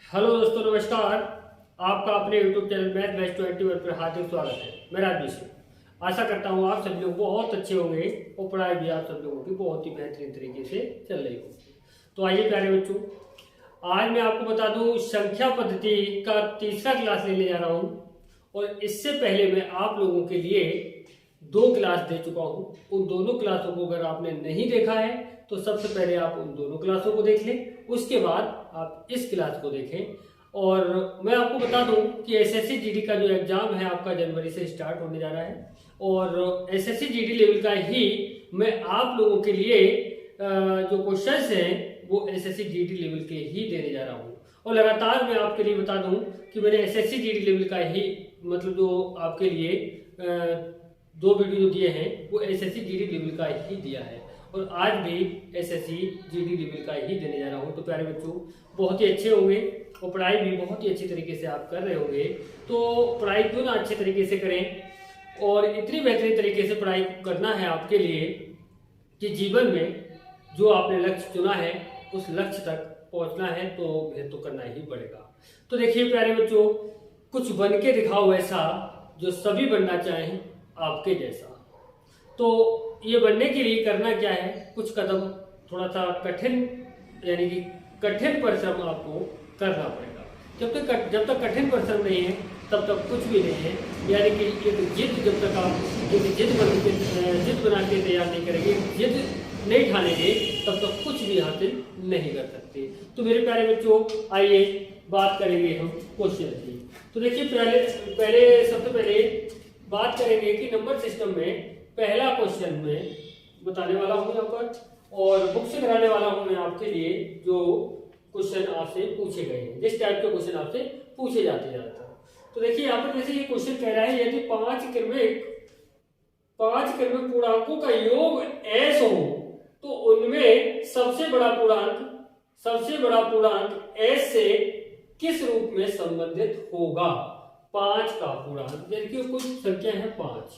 Hello दोस्तों, नमस्कार। आपका अपने YouTube चैनल मैथ बैच 21 पर हार्दिक स्वागत है। मैं राजवीर सिंह। आशा करता हूँ आप सभी लोग बहुत अच्छे होंगे और पढ़ाई भी आप सब लोगों की बहुत ही बेहतरीन तरीके से चल रही होगी। तो आइए प्यारे बच्चों, आज मैं आपको बता दूं संख्या पद्धति का तीसरा क्लास लेने जा रहा हूँ। और इससे पहले मैं आप लोगों के लिए 2 क्लास दे चुका हूँ। उन दोनों क्लासों को अगर आपने नहीं देखा है तो सबसे पहले आप उन दोनों क्लासों को देख लें, उसके बाद आप इस क्लास को देखें। और मैं आपको बता दूं कि एसएससी जीडी का जो एग्जाम है आपका जनवरी से स्टार्ट होने जा रहा है। और एसएससी जीडी लेवल का ही मैं आप लोगों के लिए जो क्वेश्चंस हैं वो एसएससी जीडी लेवल के ही देने जा रहा हूँ। और लगातार मैं आपके लिए बता दूं कि मैंने एसएससी जीडी लेवल का ही मतलब जो आपके लिए 2 वीडियो जो दिए हैं वो एसएससी जीडी लेवल का ही दिया है। और आज भी एसएससी जीडी लेवल का ही देने जा रहा हूँ। तो प्यारे बच्चों, बहुत ही अच्छे होंगे और पढ़ाई भी बहुत ही अच्छी तरीके से आप कर रहे होंगे। तो पढ़ाई क्यों ना अच्छे तरीके से करें, और इतनी बेहतरीन तरीके से पढ़ाई करना है आपके लिए कि जीवन में जो आपने लक्ष्य चुना है उस लक्ष्य तक पहुंचना है तो फिर तो करना ही पड़ेगा। तो देखिए प्यारे बच्चों, कुछ बन के दिखाओ ऐसा जो सभी बनना चाहें आपके जैसा। तो ये बनने के लिए करना क्या है, कुछ कदम थोड़ा सा कठिन यानी कि कठिन परिश्रम आपको करना पड़ेगा। जब तक कठिन परिश्रम नहीं है तब तक कुछ भी नहीं है। यानी कि एक जिद, जब तक आप एक जिद बना के तैयार नहीं करेंगे, जिद नहीं ठानेंगे, तब तक कुछ भी हासिल नहीं कर सकते। तो मेरे प्यारे बच्चों, आइए बात करेंगे हम क्वेश्चन की। तो देखिए सबसे पहले बात करेंगे कि नंबर सिस्टम में पहला क्वेश्चन में बताने वाला हूं यहाँ पर, और बुक से कराने वाला हूं मैं आपके लिए जो क्वेश्चन आपसे पूछे गए हैं, जिस टाइप के क्वेश्चन आपसे पूछे जाते ज्यादातर। तो देखिए यहाँ पर जैसे ये क्वेश्चन कह रहा है, यदि 5 क्रमिक पूर्णांकों का योग s हो तो उनमें सबसे बड़ा पूर्णांक s से किस रूप में संबंधित होगा। 5 का पूर्णांक, देखिए कुछ संख्या है 5,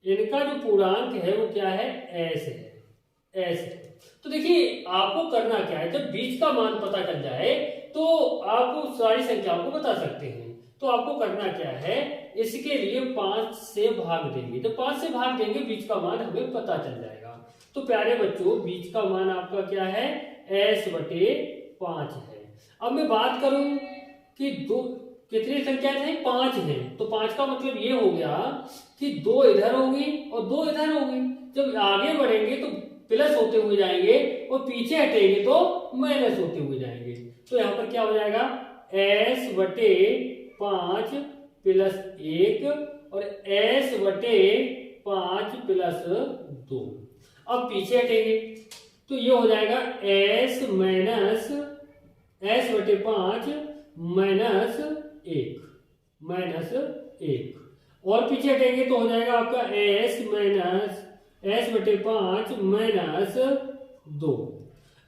इनका जो पूर्णांक है वो क्या है, s है। तो देखिए आपको करना क्या है, जब बीच का मान पता चल जाए तो आप सारी संख्याओं को बता सकते हैं। तो आपको करना क्या है, इसके लिए 5 से भाग देंगे। जब 5 से भाग देंगे बीच का मान हमें पता चल जाएगा। तो प्यारे बच्चों, बीच का मान आपका क्या है, s/5 है। अब मैं बात करूं कि कितनी संख्या है, 5 है। तो 5 का मतलब ये हो गया कि 2 इधर होंगी और 2 इधर होंगी। जब आगे बढ़ेंगे तो प्लस होते हुए जाएंगे और पीछे हटेंगे तो माइनस होते हुए जाएंगे। तो यहाँ पर क्या हो जाएगा, s/5 + 1 और s/5 + 2। अब पीछे हटेंगे तो ये हो जाएगा s/5 -1 और पीछे हटेंगे तो हो जाएगा आपका s/5 - 2।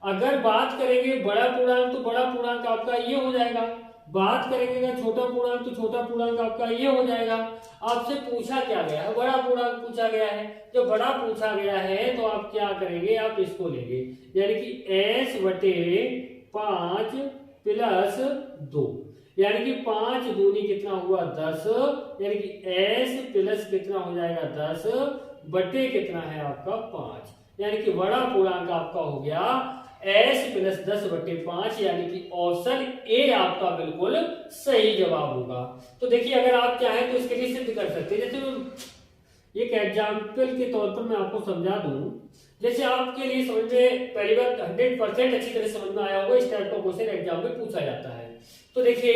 अगर बात करेंगे बड़ा पूर्णांक तो बड़ा पूर्णांक आपका ये हो जाएगा। बात करेंगे छोटा पूर्णांक तो छोटा पूर्णांक आपका ये हो जाएगा। आपसे पूछा क्या गया है, बड़ा पूर्णांक पूछा गया है। जब बड़ा पूछा गया है तो आप क्या करेंगे, आप इसको लेंगे, यानी कि s/5 + 2, यानी कि 5 दूनी कितना हुआ 10, यानी कि s प्लस कितना हो जाएगा 10 बटे कितना है आपका 5, यानी कि बड़ा पूर्णांक आपका हो गया s + 10/5, यानी कि ऑप्शन ए आपका बिल्कुल सही जवाब होगा। तो देखिए अगर आप चाहें तो इसके लिए सिद्ध कर सकते हैं। जैसे एक एग्जाम्पल के तौर पर मैं आपको समझा दूं, जैसे आपके लिए समझ में पहली बार 100% अच्छी तरह समझ में आया होगा, इस टाइप का क्वेश्चन एग्जाम में पूछा जाता है। तो देखिए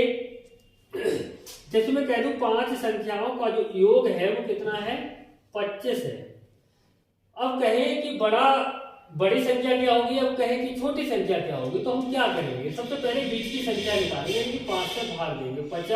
जैसे मैं कह दूं 5 संख्याओं का जो योग है वो कितना है, 25 है। अब कहें कि बड़ी संख्या क्या होगी, अब कहें कि छोटी संख्या क्या होगी, तो हम क्या करेंगे, सबसे पहले बीच की संख्या निकालेंगे, यानी कि 5 से भाग देंगे। 5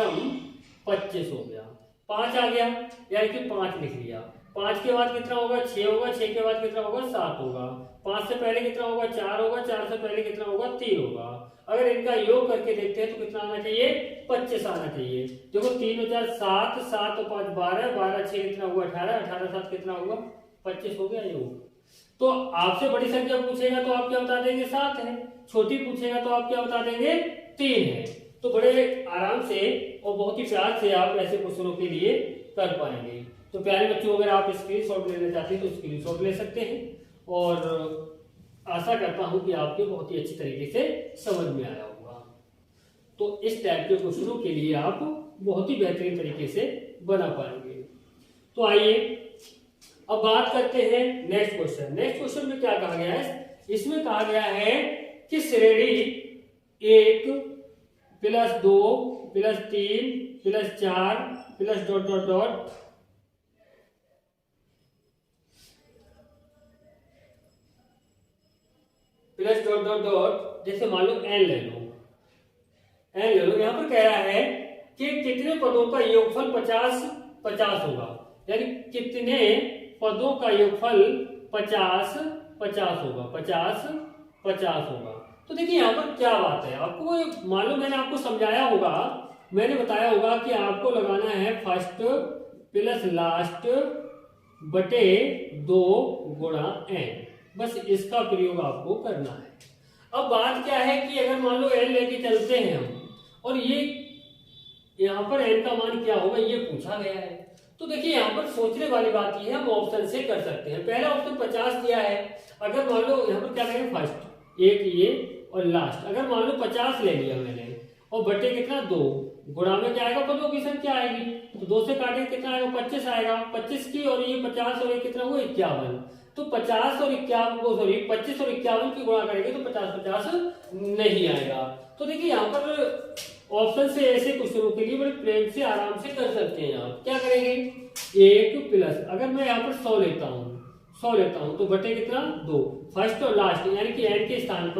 25 हो गया, 5 आ गया, यानी कि 5 लिख लिया। 5 के बाद कितना होगा, 6 होगा, 6 के बाद कितना होगा, 7 होगा। 5 से पहले कितना होगा, 4 होगा, 4 से पहले कितना होगा, 3 होगा। अगर इनका योग करके देखते हैं तो कितना आना चाहिए, 25 आना चाहिए। देखो 3 और 4 7, 7 और 5 12, 12 6 कितना हुआ 18, 18 7 कितना हुआ 25 हो गया योग। तो आपसे बड़ी संख्या पूछेगा तो आप क्या बता देंगे 7 है, छोटी पूछेगा तो आप क्या बता देंगे 3 है। तो बड़े आराम से और बहुत ही प्यार से आप ऐसे क्वेश्चनों के लिए कर पाएंगे। तो प्यारे बच्चों, अगर आप स्क्रीनशॉट लेना चाहते हैं तो स्क्रीनशॉट ले सकते हैं, और आशा करता हूं कि आपके बहुत ही अच्छी तरीके से समझ में आया होगा। तो इस टाइप के क्वेश्चनों के लिए आप बहुत ही बेहतरीन तरीके से बना पाएंगे। तो आइए अब बात करते हैं नेक्स्ट क्वेश्चन। नेक्स्ट क्वेश्चन में क्या कहा गया है? इसमें कहा गया है कि श्रेणी 1 + 2 + 3 + 4 + dot dot dot plus dot dot dot, जैसे मान लो n ले लो, यहां पर कह रहा है कि कितने पदों का योगफल 50 होगा, यानी कितने पदों का योगफल 50 होगा। तो देखिए यहाँ पर क्या बात है, आपको मालूम, मैंने आपको समझाया होगा, मैंने बताया होगा कि आपको लगाना है फर्स्ट प्लस लास्ट बटे 2 गुणा n, बस इसका प्रयोग आपको करना है। अब बात क्या है कि अगर मान लो n लेके चलते हैं हम, और ये यहाँ पर n का मान क्या होगा ये पूछा गया है। तो देखिए यहाँ पर सोचने वाली बात ये है, हम ऑप्शन से कर सकते हैं। पहला ऑप्शन 50 दिया है, अगर मान लो यहाँ पर क्या करेंगे, फर्स्ट एक ये और लास्ट, अगर मान लो 50 ले लिया मैंने, और बटे कितना 2, गुणा में क्या आएगा, पदों की संख्या आएगी, तो 2 से काटेंगे कितना आएगा, 25 आएगा। 25 की और ये 50 और ये कितना हुआ 51, तो 50 और 51 को, सॉरी 25 और 51 की गुणा करेंगे तो 50 नहीं आएगा। तो देखिए यहाँ पर ऑप्शन से ऐसे क्वेश्चनों के लिए बड़े प्रेम से आराम से कर सकते हैं। आप क्या करेंगे, 1 प्लस, अगर मैं यहाँ पर 100 लेता हूँ तो बटे कितना 2, फर्स्ट और लास्ट, यानी कि n के स्थान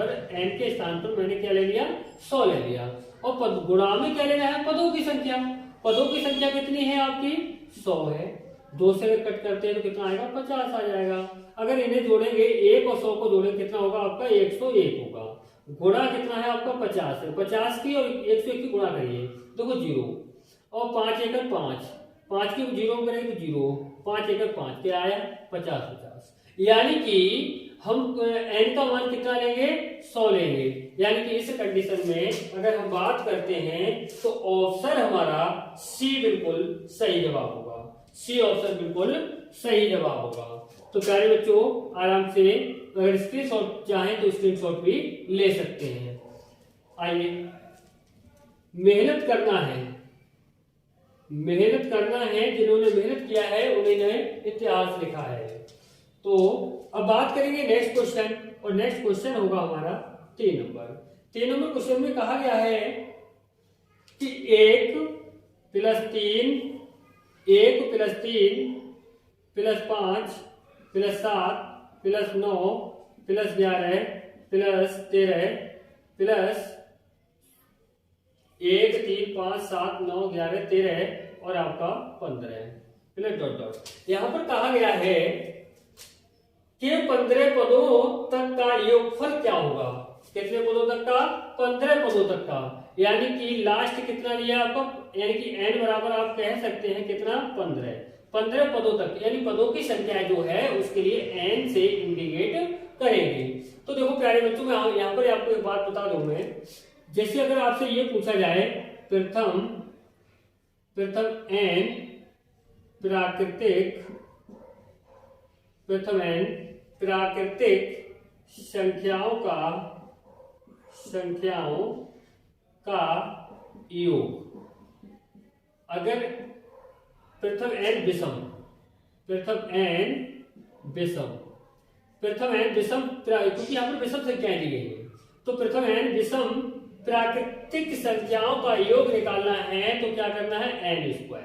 पर मैंने क्या ले लिया, 100 ले लिया, और गुणा में क्या लेना है, पदों की संख्या। पदों की संख्या कितनी है आपकी, 100 है, 2 से कट करते हैं तो कितना आएगा, 50 आ जाएगा। अगर इन्हें जोड़ेंगे, 1 और 100 को जोड़ेंगे कितना होगा आपका, 101 होगा। गुणा कितना है आपका, 50 है, 50 की और 101 की गुणा करिए, देखो 0, और 5 एकड़ 5 की 0 करेंगे तो 0, 5 एकड़ 5 क्या आया, 50। यानी कि हम n का मान कितना लेंगे, 100 लेंगे। यानी कि इस कंडीशन में अगर हम बात करते हैं तो ऑप्शन हमारा सी बिल्कुल सही जवाब होगा, सी ऑप्शन बिल्कुल सही जवाब होगा। तो प्यारे बच्चों, आराम से अगर स्क्रीनशॉट चाहें तो स्क्रीनशॉट भी ले सकते हैं। आइए, मेहनत करना है, जिन्होंने मेहनत किया है उन्होंने इतिहास लिखा है। तो अब बात करेंगे नेक्स्ट क्वेश्चन, और नेक्स्ट क्वेश्चन होगा हमारा 3 नंबर क्वेश्चन में कहा गया है कि 1 + 3 + 5 + 7 + 9 + 11 + 13 + 1 3 5 7 9 11 13 और आपका 15 प्लस डॉट डॉट। यहां पर कहा गया है कि 15 पदों तक का योगफल क्या होगा, कितने पदों तक का, 15 पदों तक का, यानी कि लास्ट कितना लिया आपका, यानी कि n बराबर आप कह सकते हैं कितना, 15 पदों तक, यानी पदों की संख्या जो है उसके लिए n से इंडिकेट करेंगे। तो देखो प्यारे बच्चों, मैं यहाँ पर आपको एक बात बता दूं मैं, जैसे अगर आपसे ये पूछा जाए प्रथम n प्राकृतिक संख्याओं का योग, अगर प्रथम n विषम, क्योंकि यहाँ पर विषम संख्याएं दी गई है, तो प्रथम n विषम प्राकृतिक संख्याओं का योग निकालना है तो क्या करना है, n²,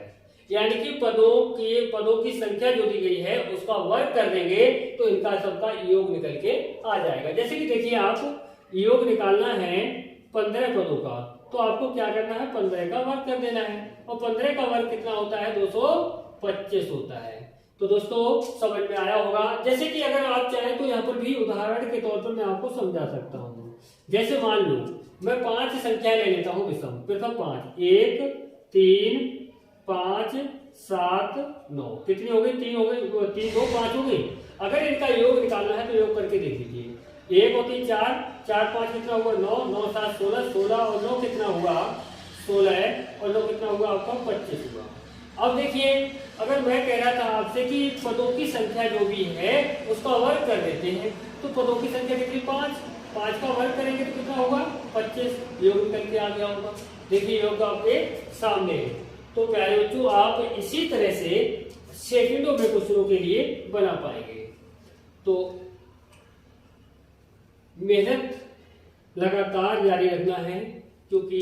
यानी कि पदों की संख्या जो दी गई है उसका वर्ग कर देंगे तो इनका सबका योग निकल के आ जाएगा। जैसे कि देखिए, आप योग निकालना है 15 पदों का, तो आपको क्या करना है, 15 का वर्ग कर देना है, और 15 का वर्ग कितना होता है, 225 होता है। तो दोस्तों समझ में आया होगा। जैसे कि अगर आप चाहें तो यहाँ पर भी उदाहरण के तौर पर मैं आपको समझा सकता हूँ। जैसे मान लो मैं 5 संख्या ले लेता हूँ विषम, प्रथम 5, 1 3 5 7 9, कितनी हो गई, 3 हो गई, 3 2 5 हो गई। अगर इनका योग निकालना है तो योग करके देख लीजिए, 1 और 3 4, 4 5 कितना हुआ, 9, 9 7 16, 16 और 9 कितना हुआ 16 है और 9 कितना हुआ आपका 25 हुआ। अब देखिए अगर मैं कह रहा था आपसे कि पदों की संख्या जो भी है उसका वर्ग कर देते हैं, तो पदों की संख्या कितनी 5 का वर्ग करेंगे तो कितना होगा 25, योग निकल के आ गया होगा। देखिए योग आपके सामने है। तो प्यारे बच्चों आप इसी तरह से सेकंडों में क्वेश्चनों के लिए बना पाएंगे। तो मेहनत लगातार जारी रखना है क्योंकि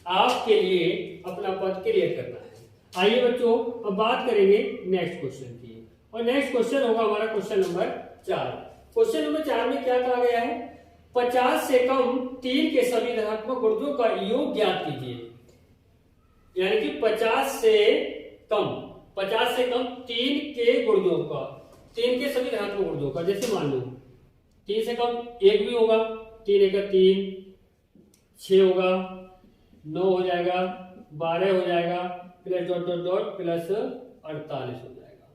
आपके लिए अपना पद क्लियर करना है। आइए बच्चों अब बात करेंगे नेक्स्ट क्वेश्चन की, और नेक्स्ट क्वेश्चन होगा हमारा क्वेश्चन नंबर 4। क्वेश्चन नंबर 4 में क्या कहा गया है, 50 से कम 3 के सभी धनात्मक गुणजों का योग ज्ञात कीजिए। यानी कि 50 से कम 3 के गुणजों का, 3 के सभी धनात्मक गुणजों का, जैसे मान लो 3 से कम 1 भी होगा, 3 1 3, 6 होगा, 9 हो जाएगा, 12 हो जाएगा, plus dot dot dot plus 48 हो जाएगा,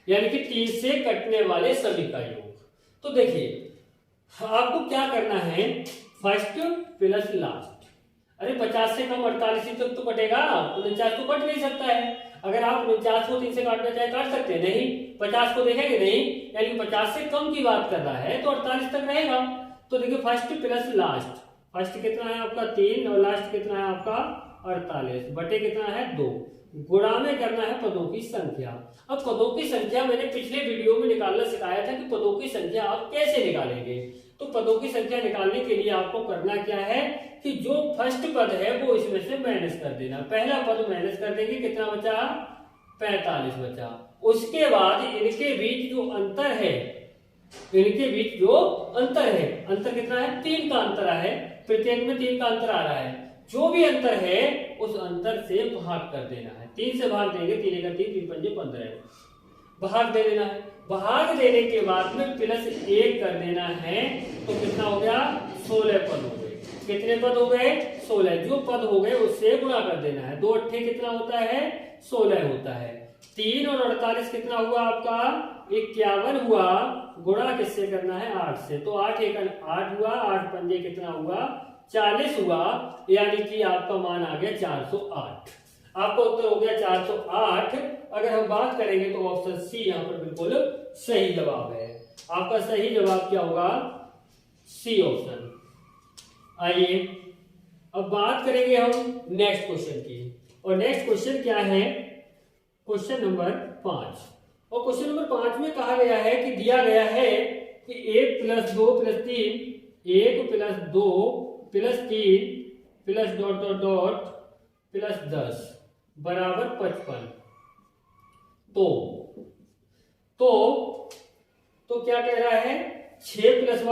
यानी कि 3 से कटने वाले सभी का योग। तो देखिए आपको क्या करना है, फर्स्ट प्लस लास्ट। अरे 50 से कम 48 तक तो कटेगा, 49 तो कट नहीं सकता है। अगर आप 49 को 3 से काटना चाहे काट सकते हैं, नहीं 50 को देखेंगे नहीं, यानी 50 से कम की बात कर रहा है तो 48 तक रहेगा। तो देखिए फर्स्ट प्लस लास्ट, फर्स्ट कितना है आपका 3 और लास्ट कितना है आपका 48 बटे कितना है 2, गुणा में करना है पदों की संख्या। अब पदों की संख्या मैंने पिछले वीडियो में निकालना सिखाया था कि पदों की संख्या आप कैसे निकालेंगे। तो पदों की संख्या निकालने के लिए आपको करना क्या है कि जो फर्स्ट पद है वो इसमें से माइनस कर देना। पहला पद माइनस कर देंगे, कितना बचा 45 बचा। उसके बाद इनके बीच जो अंतर है, अंतर कितना है 3 का अंतर है, प्रत्येक में 3 का अंतर आ रहा है। जो भी अंतर है उस अंतर से भाग कर देना है, 3 से भाग देंगे, 3 का 3 3 पंजे 15 भाग दे देना है। भाग देने के बाद में प्लस 1 कर देना है, तो कितना हो गया 16 पद हो गए। कितने पद हो गए 16, जो पद हो गए उससे गुणा कर देना है। 2 अट्ठे कितना होता है 16 होता है। 3 और 48 कितना हुआ आपका 51 हुआ, गुणा किससे करना है 8 से, तो 8 1 8 हुआ, 8 पंजे कितना हुआ 40 हुआ, यानी कि आपका मान आ गया 408। आपका उत्तर हो गया 408। अगर हम बात करेंगे तो ऑप्शन सी यहाँ पर बिल्कुल सही जवाब है। आपका सही जवाब क्या होगा सी ऑप्शन। आइए अब बात करेंगे हम नेक्स्ट क्वेश्चन की, और नेक्स्ट क्वेश्चन क्या है क्वेश्चन नंबर 5। और क्वेश्चन नंबर 5 में कहा गया है कि दिया गया है कि 1 + 2 + 3, 1 + 2 + 3 plus dot dot dot plus 10 बराबर 55। तो क्या कह रहा है 6 +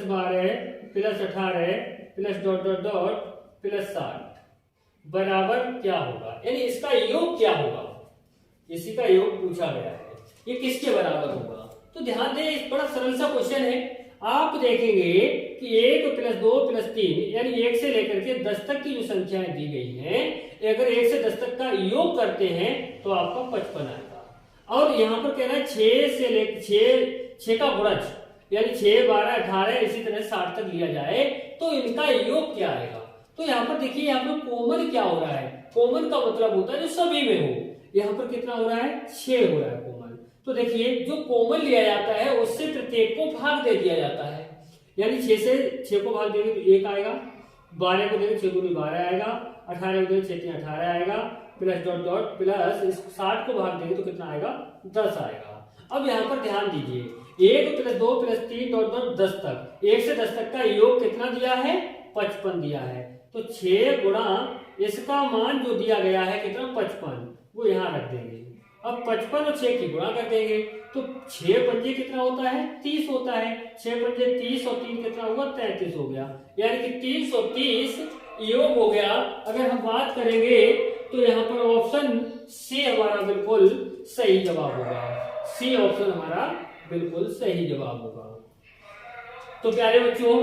12 plus 18 plus dot dot dot plus 60 बराबर क्या होगा, यानी इसका योग क्या होगा, इसी का योग पूछा गया है, ये किसके बराबर होगा। तो ध्यान दें, बड़ा सरल सा क्वेश्चन है। आप देखेंगे कि 1 + 2 + 3 यानी 1 से लेकर के 10 तक की जो संख्याएं दी गई हैं, अगर 1 से 10 तक का योग करते हैं तो आपका 55 आएगा। और यहाँ पर कह रहा है 6 से लेकर 6 का गुणज यानी 6 12 18 इसी तरह 60 तक लिया जाए तो इनका योग क्या आएगा। तो यहाँ पर देखिए, यहाँ पर कॉमन क्या हो रहा है, कॉमन का मतलब होता है जो सभी में हो। यहाँ पर कितना हो रहा है 6 हो रहा है कॉमन। तो देखिए जो कॉमन लिया जाता है उससे प्रत्येक को भाग दे दिया जाता है, यानी 6 से 6 को भाग देंगे तो 1 आएगा, 12 को देंगे 6 × 12 आएगा, 18 को देंगे 6 × 18 आएगा, प्लस डॉट डॉट प्लस 60 को भाग देंगे तो कितना आएगा 10 आएगा। अब यहाँ पर ध्यान दीजिए, 1 + 2 + 3 डॉट डॉट 10 तक, 1 से 10 तक का योग कितना दिया है 55 दिया है। तो 6 गुणा इसका मान जो दिया गया है कितना 55, वो यहाँ रख देंगे। अब 55 और 6 की गुणा कर देंगे तो 6 पंजे कितना होता है 30 होता है, 6 पंजे 30 और 3 कितना हुआ 33 हो गया, यानी कि 330 योग हो गया। अगर हम बात करेंगे तो यहाँ पर ऑप्शन सी हमारा बिल्कुल सही जवाब होगा, सी ऑप्शन हमारा बिल्कुल सही जवाब होगा। तो प्यारे बच्चों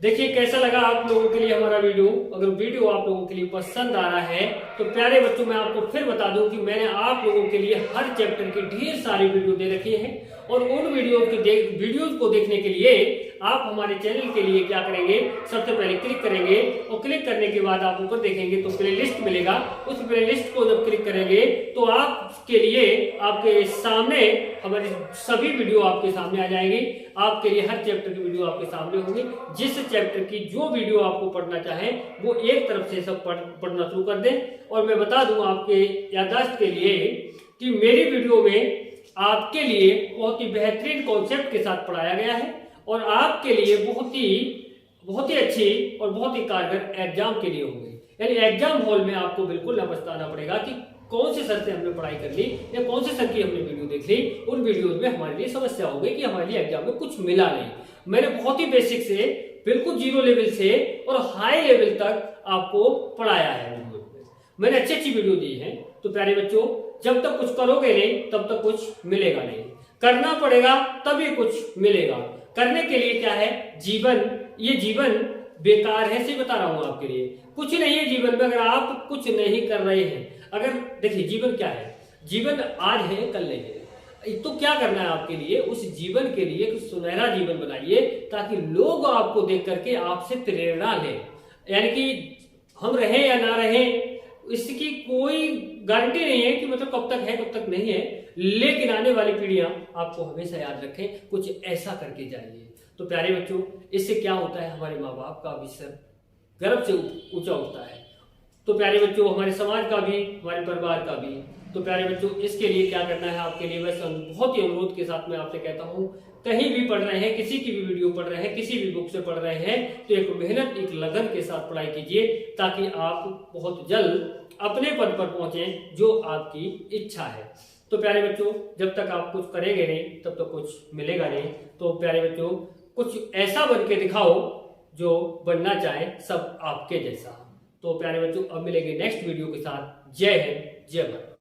देखिए कैसा लगा आप लोगों के लिए हमारा वीडियो। अगर वीडियो आप लोगों के लिए पसंद आ रहा है तो प्यारे बच्चों मैं आपको फिर बता दूं कि मैंने आप लोगों के लिए हर चैप्टर की ढेर सारी वीडियो दे रखी है, और उन वीडियोज को देखने के लिए आप हमारे चैनल के लिए क्या करेंगे, सबसे पहले क्लिक करेंगे और क्लिक करने के बाद आप ऊपर देखेंगे तो प्लेलिस्ट मिलेगा। उस प्लेलिस्ट को जब क्लिक करेंगे तो आपके लिए आपके सामने हमारी सभी वीडियो आपके सामने आ जाएंगी। आपके लिए हर चैप्टर की वीडियो आपके सामने होंगी। जिस चैप्टर की जो वीडियो आपको पढ़ना चाहे वो एक तरफ से सब पढ़ना शुरू कर दें। और मैं बता दूं आपके याददाश्त के लिए कि मेरी वीडियो में आपके लिए बहुत ही बेहतरीन कॉन्सेप्ट के साथ पढ़ाया गया है और आपके लिए बहुत ही अच्छी और बहुत ही कारगर एग्जाम के लिए होंगे। यानी एग्जाम हॉल में आपको बिल्कुल न पछताना पड़ेगा कि कौन से सर से हमने पढ़ाई कर ली या कौन से सर की हमने वीडियो देख ली। उन वीडियोज में हमारे लिए समस्या हो गई कि हमारे लिए एग्जाम में कुछ मिला नहीं। मैंने बहुत ही बेसिक से बिल्कुल जीरो लेवल से और हाई लेवल तक आपको पढ़ाया है। मैंने अच्छी वीडियो दी है। तो प्यारे बच्चों, जब तक कुछ करोगे नहीं तब तक कुछ मिलेगा नहीं। करना पड़ेगा तभी कुछ मिलेगा। करने के लिए क्या है, ये जीवन बेकार है, सही बता रहा हूं आपके लिए। कुछ नहीं है जीवन में अगर आप कुछ नहीं कर रहे हैं। अगर देखिए जीवन क्या है, जीवन आज है कल नहीं है। तो क्या करना है आपके लिए, उस जीवन के लिए कुछ सुनहरा जीवन बनाइए ताकि लोग आपको देख करके आपसे प्रेरणा लें। यानी कि हम रहें या ना रहें इसकी कोई गारंटी नहीं है कि मतलब कब तक है कब तक नहीं है, लेकिन आने वाली पीढ़ियां आपको हमेशा याद रखें, कुछ ऐसा करके जाइए। तो प्यारे बच्चों, इससे क्या होता है, हमारे माँ बाप का भी सर गर्व से ऊंचा उठता है। तो प्यारे बच्चों, हमारे समाज का भी, हमारे परिवार का भी। तो प्यारे बच्चों, इसके लिए क्या करना है आपके लिए, वैसे बहुत ही अनुरोध के साथ मैं आपसे कहता हूं, कहीं भी पढ़ रहे हैं, किसी की भी वीडियो पढ़ रहे हैं, किसी भी बुक से पढ़ रहे हैं, तो एक मेहनत एक लगन के साथ पढ़ाई कीजिए ताकि आप बहुत जल्द अपने पद पर पहुंचे जो आपकी इच्छा है। तो प्यारे बच्चों, जब तक आप कुछ करेंगे नहीं तब तक कुछ मिलेगा नहीं। तो प्यारे बच्चों, कुछ ऐसा बन के दिखाओ जो बनना चाहे सब आपके जैसा। तो प्यारे बच्चों, अब मिलेंगे नेक्स्ट वीडियो के साथ। जय हिंद, जय भारत।